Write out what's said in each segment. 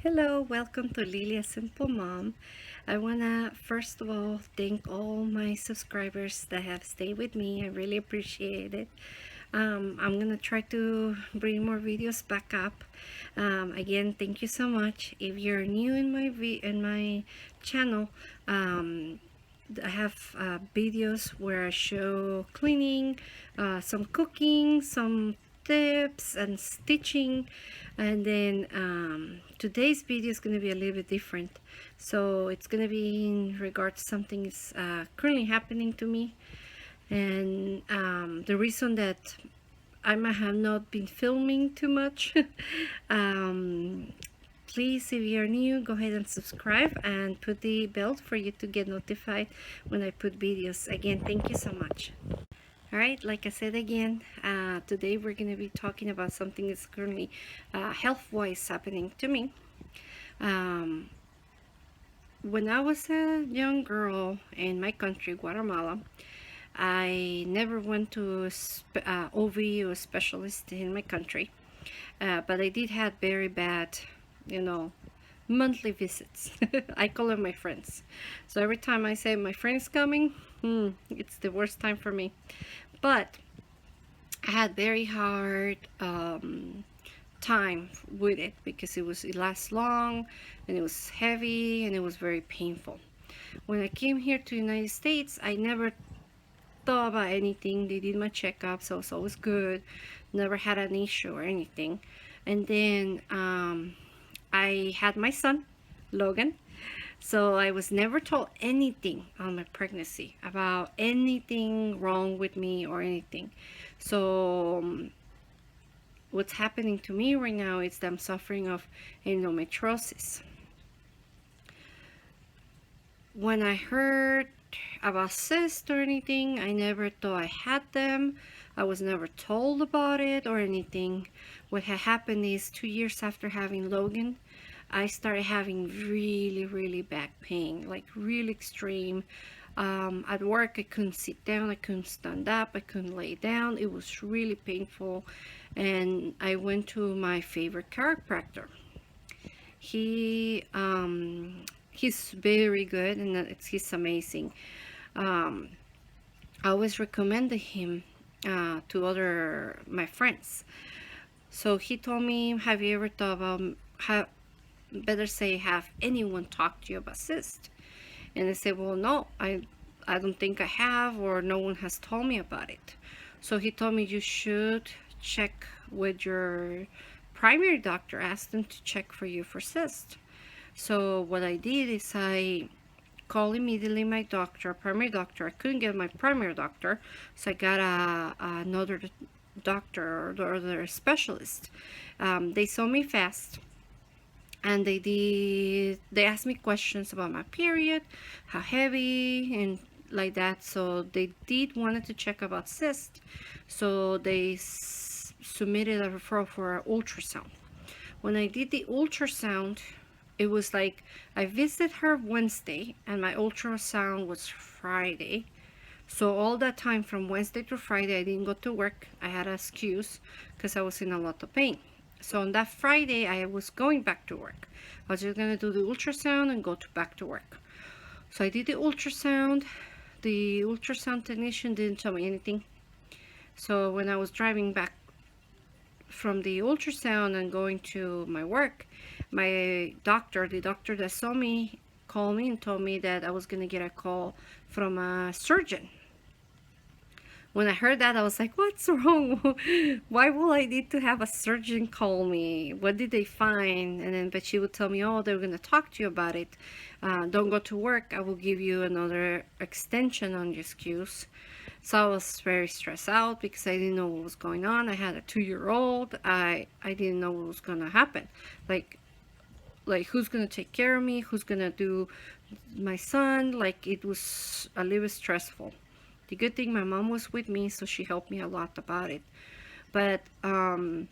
Hello, welcome to Lily, a Simple Mom. I want to first of all thank all my subscribers that have stayed with me. I really appreciate it. I'm gonna try to bring more videos back up. Again, thank you so much. If you're new in my channel, I have videos where I show cleaning, some cooking, some tips and stitching, and then today's video is going to be a little bit different. So it's going to be in regard to something is currently happening to me, and the reason that I might have not been filming too much. um, Please, if you're new, go ahead and subscribe and put the bell for you to get notified when I put videos. Again, thank you so much. Alright, like I said again, today we're going to be talking about something that's currently health-wise happening to me. When I was a young girl in my country, Guatemala, I never went to OV or specialist in my country, but I did have very bad, monthly visits. I call them my friends. So every time I say my friend is coming, it's the worst time for me. But I had very hard time with it because it lasts long and it was heavy and it was very painful. When I came here to the United States, I never thought about anything. They did my checkup, so it was good. Never had an issue or anything. And then I had my son, Logan. So I was never told anything on my pregnancy about anything wrong with me or anything. So what's happening to me right now is that I'm suffering of endometriosis. When I heard about cysts or anything, I never thought I had them. I was never told about it or anything. What had happened is 2 years after having Logan, I started having really bad pain, like really extreme. At work, I couldn't sit down, I couldn't stand up, I couldn't lay down. It was really painful, and I went to my favorite chiropractor. He's very good, and he's amazing. I always recommended him to my friends. So he told me, have you ever thought about have anyone talk to you about cyst? And I said, well, no, I don't think I have, or no one has told me about it. So he told me you should check with your primary doctor, ask them to check for you for cyst. So what I did is I called immediately my primary doctor. I couldn't get my primary doctor, so I got another doctor or other specialist. They saw me fast, and they asked me questions about my period, how heavy, and like that. So they wanted to check about cyst, so they submitted a referral for an ultrasound. When I did the ultrasound, it was like I visited her Wednesday and my ultrasound was Friday. So all that time from Wednesday to Friday, I didn't go to work. I had an excuse because I was in a lot of pain. So on that Friday, I was going back to work. I was just going to do the ultrasound and go back to work. So I did the ultrasound. The ultrasound technician didn't tell me anything. So when I was driving back from the ultrasound and going to my work, the doctor that saw me, called me and told me that I was going to get a call from a surgeon. When I heard that, I was like, what's wrong? Why will I need to have a surgeon call me? What did they find? And then, but she would tell me, oh, they're going to talk to you about it. Don't go to work. I will give you another extension on your excuse. So I was very stressed out because I didn't know what was going on. I had a 2-year-old. I didn't know what was going to happen. Like who's going to take care of me? Who's going to do my son? Like, it was a little stressful. The good thing my mom was with me, so she helped me a lot about it. But when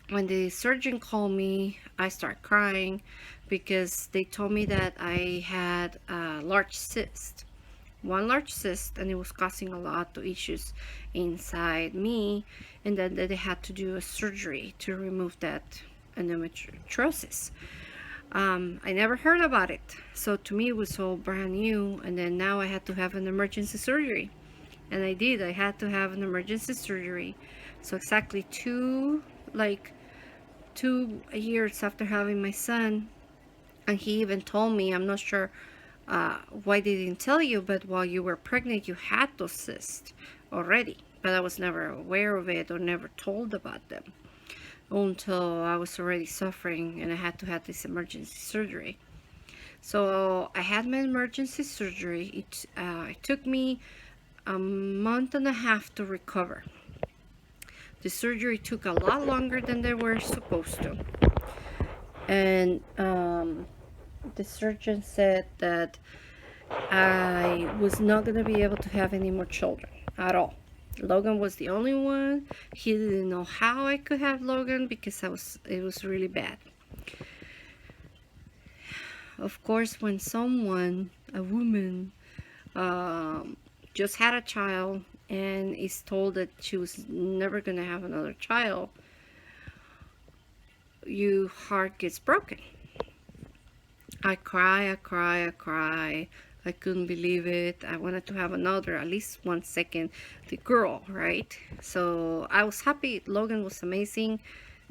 the surgeon called me, I started crying because they told me that I had a large cyst. One large cyst, and it was causing a lot of issues inside me, and then they had to do a surgery to remove that endometriosis. I never heard about it. So to me, it was all brand new. And then now I had to have an emergency surgery. And I did. I had to have an emergency surgery. So exactly like 2 years after having my son. And he even told me, I'm not sure why they didn't tell you, but while you were pregnant, you had those cysts already. But I was never aware of it or never told about them until I was already suffering and I had to have this emergency surgery. So I had my emergency surgery. It took me a month and a half to recover. The surgery took a lot longer than they were supposed to. And the surgeon said that I was not going to be able to have any more children at all. Logan was the only one. He didn't know how I could have Logan because it was really bad. Of course, when a woman, just had a child and is told that she was never going to have another child, your heart gets broken. I cry. I couldn't believe it. I wanted to have another, at least 1 second, the girl, right? So I was happy. Logan was amazing,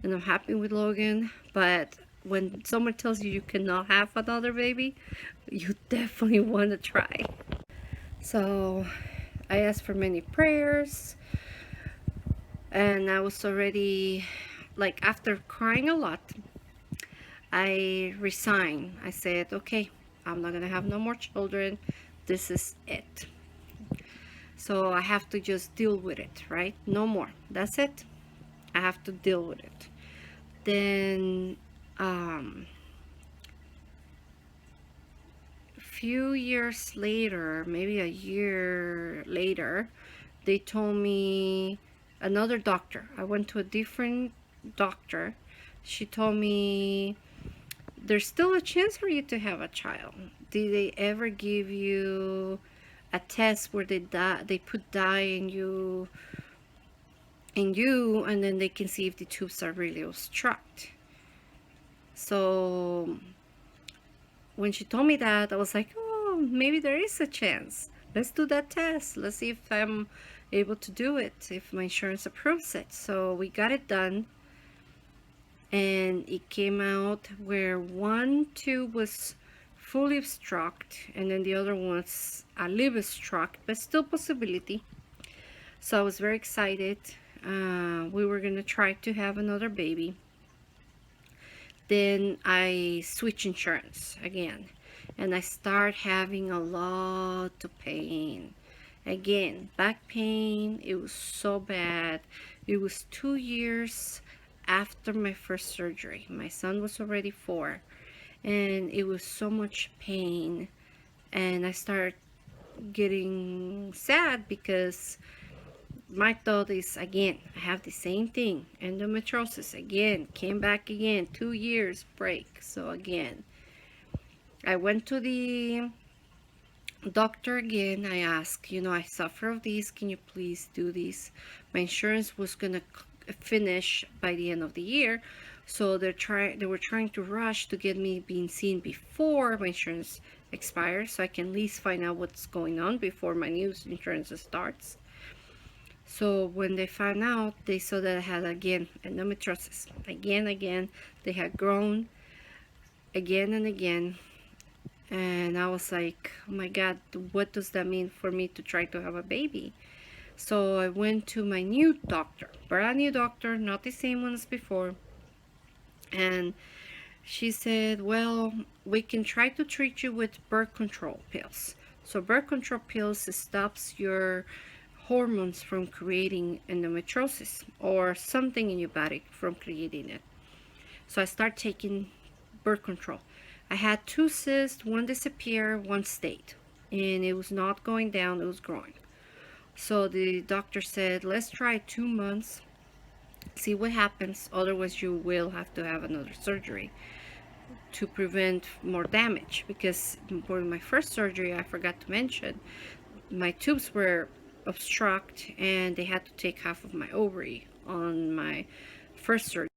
and I'm happy with Logan. But when someone tells you you cannot have another baby, you definitely want to try. So I asked for many prayers, and I was already, like, after crying a lot, I resigned. I said, okay, I'm not gonna have no more children. This is it. So I have to just deal with it, right? No more. That's it. I have to deal with it. Then a few years later, maybe a year later, they told me, another doctor. I went to a different doctor. She told me, there's still a chance for you to have a child. Did they ever give you a test where they put dye in you, and then they can see if the tubes are really obstructed? So when she told me that, I was like, oh, maybe there is a chance. Let's do that test. Let's see if I'm able to do it, if my insurance approves it. So we got it done, and it came out where one tube was fully obstructed and then the other one's a little obstructed, but still possibility. So I was very excited. We were gonna try to have another baby. Then I switched insurance again, and I start having a lot of pain. Again, back pain. It was so bad. It was 2 years after my first surgery. My son was already 4, and it was so much pain. And I started getting sad because my thought is, again, I have the same thing. Endometriosis again, came back again, 2 years break. So again, I went to the doctor again. I asked, I suffer of this, can you please do this? My insurance was gonna finish by the end of the year, so they were trying to rush to get me being seen before my insurance expires, so I can at least find out what's going on before my new insurance starts. So when they found out, they saw that I had, again, endometriosis. Again, they had grown again and again. And I was like, oh my God, what does that mean for me to try to have a baby? So I went to my new doctor, brand new doctor, not the same one as before. And she said, well, we can try to treat you with birth control pills. So birth control pills stops your hormones from creating endometriosis or something in your body from creating it. So I start taking birth control. I had 2 cysts, one disappeared, one stayed, and it was not going down, it was growing. So the doctor said, let's try 2 months, see what happens, otherwise you will have to have another surgery to prevent more damage. Because for my first surgery, I forgot to mention, my tubes were obstruct and they had to take half of my ovary on my first surgery.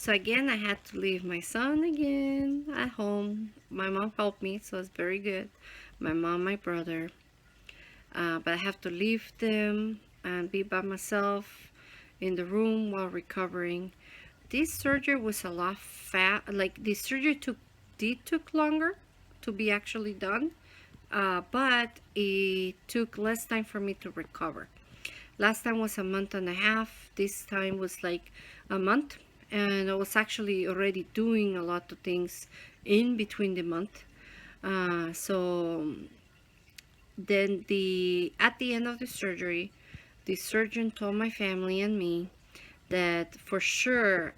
So again, I had to leave my son again at home. My mom helped me, so it's very good. My mom, my brother. But I have to leave them and be by myself in the room while recovering. This surgery was a lot like the surgery took longer to be actually done, but it took less time for me to recover. Last time was a month and a half. This time was like a month, and I was actually already doing a lot of things in between the month. So then at the end of the surgery, the surgeon told my family and me that for sure,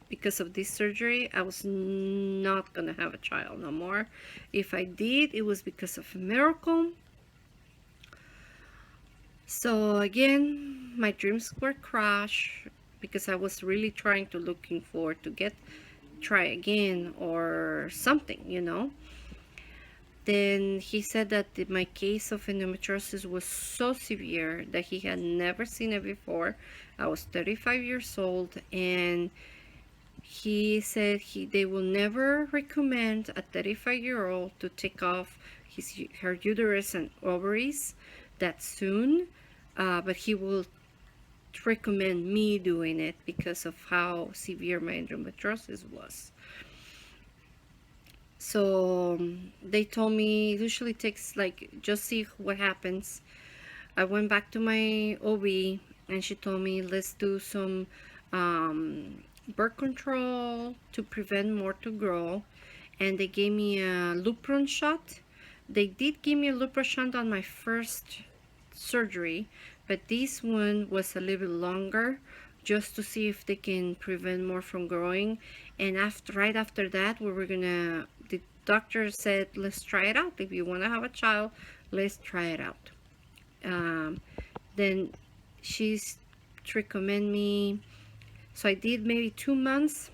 because of this surgery, I was not gonna have a child no more. If I did, it was because of a miracle. So again, my dreams were crushed because I was really trying to looking forward to try again or something. Then he said that my case of endometriosis was so severe that he had never seen it before. I was 35 years old, and he said they will never recommend a 35-year-old to take off her uterus and ovaries that soon, but he will recommend me doing it because of how severe my endometriosis was. So they told me it usually takes like just see what happens. I went back to my OB and she told me let's do some birth control to prevent more to grow, and they gave me a Lupron shot. They did give me a Lupron shot on my first surgery, but this one was a little bit longer just to see if they can prevent more from growing. And right after that, the doctor said, let's try it out. If you want to have a child, let's try it out. Then she's recommend me. So I did maybe 2 months.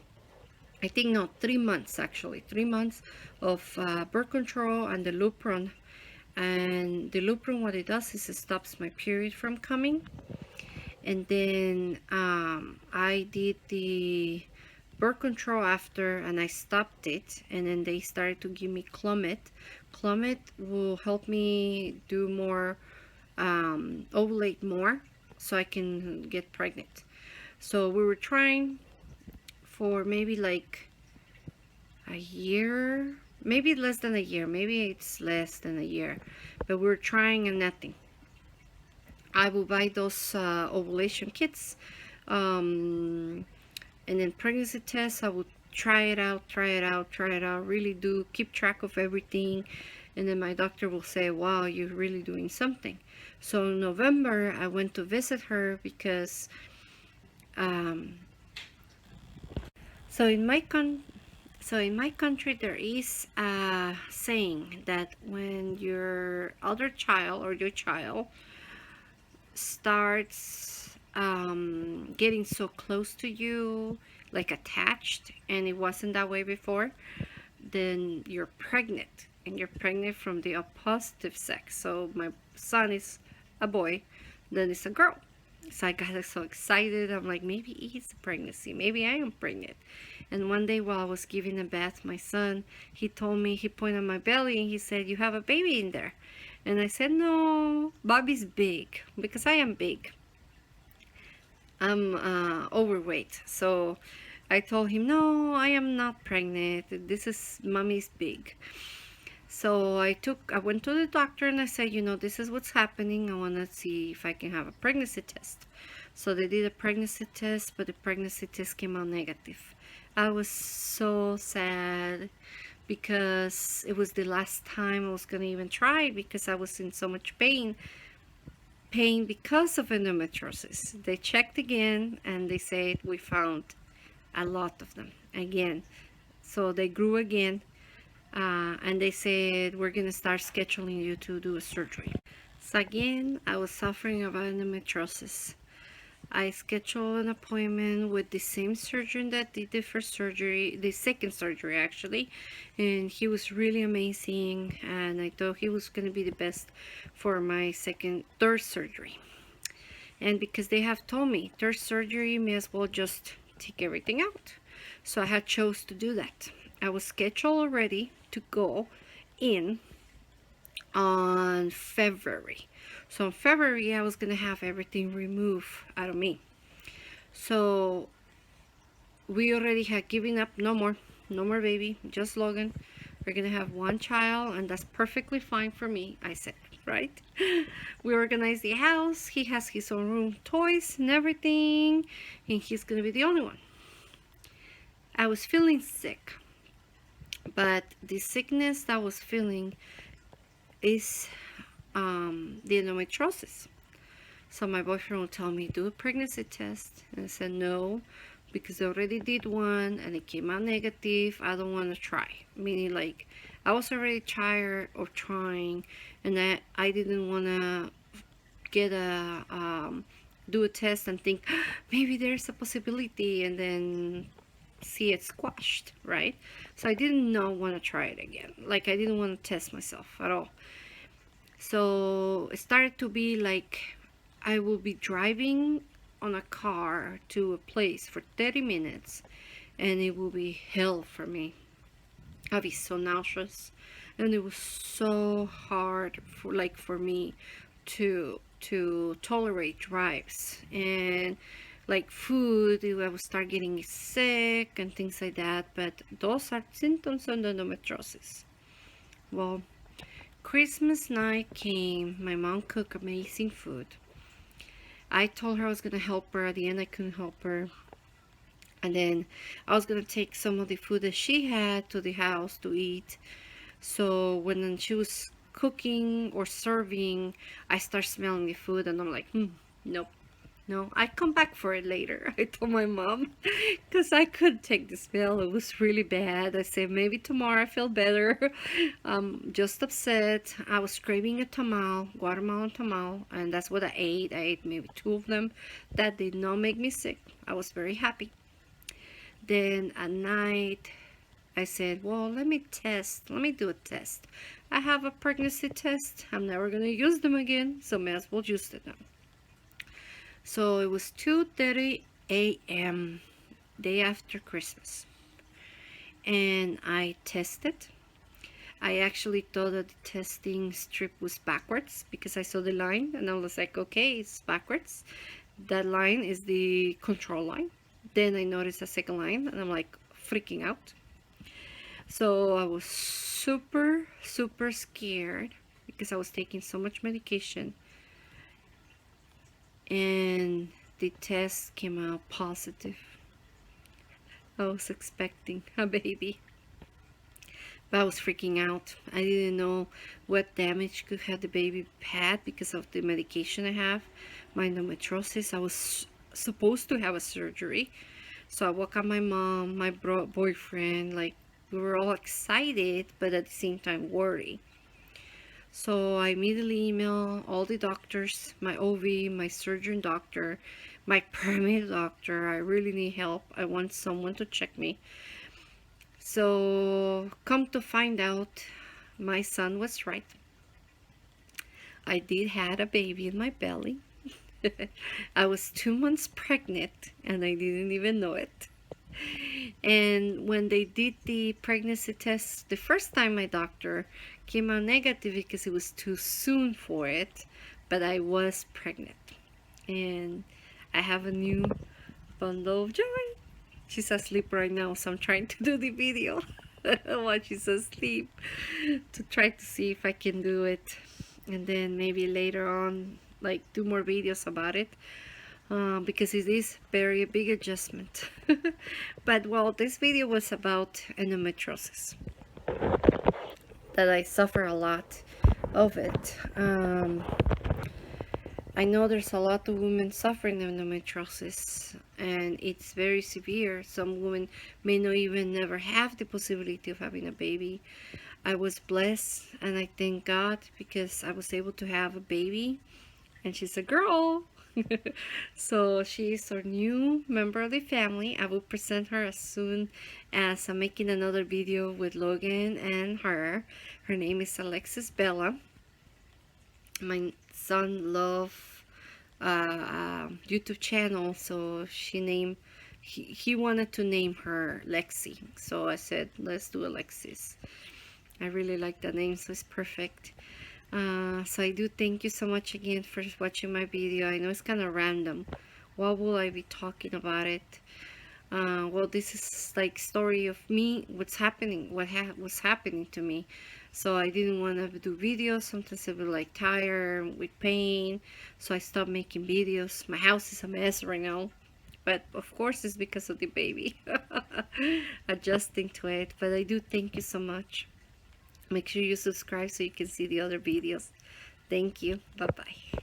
I think no, 3 months actually. 3 months of birth control and the Lupron. And the Lupron, what it does is it stops my period from coming. And then I did the birth control after, and I stopped it, and then they started to give me Clomid. Clomid will help me do more, ovulate more, so I can get pregnant. So we were trying for maybe like a year, maybe less than a year, maybe it's less than a year, but we were trying and nothing. I will buy those ovulation kits, and then pregnancy tests. I would try it out, really do keep track of everything, and then my doctor will say, wow, you're really doing something. So in November I went to visit her because so in my country there is a saying that when your other child or your child starts getting so close to you, like attached, and it wasn't that way before, then you're pregnant, and you're pregnant from the opposite sex. So my son is a boy, then it's a girl. So I got so excited. I'm like, maybe it's a pregnancy. Maybe I am pregnant. And one day while I was giving a bath, my son, he pointed at my belly and he said, you have a baby in there. And I said, no, Bobby's big, because I am big. I'm overweight. So I told him, no, I am not pregnant. This is mommy's big. So I went to the doctor and I said, this is what's happening. I want to see if I can have a pregnancy test. So they did a pregnancy test, but the pregnancy test came out negative. I was so sad because it was the last time I was going to even try, because I was in so much pain because of endometriosis. They checked again and they said we found a lot of them again. So they grew again. And they said, we're going to start scheduling you to do a surgery. So again, I was suffering of endometriosis. I scheduled an appointment with the same surgeon that did the first surgery, the second surgery actually, and he was really amazing, and I thought he was going to be the best for my third surgery. And because they have told me third surgery, may as well just take everything out. So I had chose to do that. I was scheduled already to go in on February. So in February, I was gonna have everything removed out of me. So we already had given up. No more, no more baby, just Logan. We're gonna have one child, and that's perfectly fine for me, I said, right? We organized the house. He has his own room, toys, and everything, and he's gonna be the only one. I was feeling sick, but the sickness that I was feeling is the endometriosis. So my boyfriend would tell me, do a pregnancy test. And I said, no, because I already did one and it came out negative. I don't want to try. Meaning, like, I was already tired of trying, and I didn't want to get do a test and think, maybe there's a possibility, and then see it squashed, right? So I did not want to try it again. Like, I didn't want to test myself at all. So it started to be like I will be driving on a car to a place for 30 minutes, and it will be hell for me. I'll be so nauseous, and it was so hard for me to tolerate drives, and like food, I would start getting sick and things like that. But those are symptoms of endometriosis. Well, Christmas night came. My mom cooked amazing food. I told her I was going to help her. At the end, I couldn't help her. And then I was going to take some of the food that she had to the house to eat. So when she was cooking or serving, I start smelling the food, and I'm like, nope. No, I come back for it later. I told my mom, because I couldn't take the smell. It was really bad. I said, maybe tomorrow I feel better. Just upset. I was craving a tamal, Guatemalan tamal, and that's what I ate. I ate maybe 2 of them. That did not make me sick. I was very happy. Then at night, I said, well, let me do a test. I have a pregnancy test. I'm never going to use them again, so may as well use them now. So it was 2:30 a.m. day after Christmas, and I tested. I actually thought that the testing strip was backwards because I saw the line, and I was like, okay, it's backwards. That line is the control line. Then I noticed a second line, and I'm like freaking out. So I was super scared because I was taking so much medication, and the test came out positive. I was expecting a baby, but I was freaking out. I didn't know what damage could have the baby had because of the medication I have, my endometriosis. I was supposed to have a surgery, so I woke up my mom, my boyfriend. Like, we were all excited, but at the same time worried. So I immediately emailed all the doctors, my OB, my surgeon doctor, my perinatal doctor. I really need help. I want someone to check me. So come to find out, my son was right. I did had a baby in my belly. I was 2 months pregnant, and I didn't even know it. And when they did the pregnancy test the first time, my doctor came out negative because it was too soon for it, but I was pregnant, and I have a new bundle of joy. She's asleep right now, so I'm trying to do the video while she's asleep to try to see if I can do it, and then maybe later on, like, do more videos about it. Because it is very big adjustment. But well, this video was about endometriosis, that I suffer a lot of it. I know there's a lot of women suffering endometriosis, and it's very severe. Some women may not even never have the possibility of having a baby. I was blessed, and I thank God because I was able to have a baby, and she's a girl. So she is our new member of the family. I will present her as soon as I'm making another video with Logan and her. Her name is Alexis Bella. My son loves YouTube channel, so she named he wanted to name her Lexi. So I said, let's do Alexis. I really like the name, so it's perfect. So I do thank you so much again for watching my video. I know it's kind of random. What will I be talking about it? Well, this is like story of me, what's happening, was happening to me. So I didn't want to do videos. Sometimes I would like tired with pain, so I stopped making videos. My house is a mess right now, but of course it's because of the baby. Adjusting to it. But I do thank you so much. Make sure you subscribe so you can see the other videos. Thank you. Bye bye.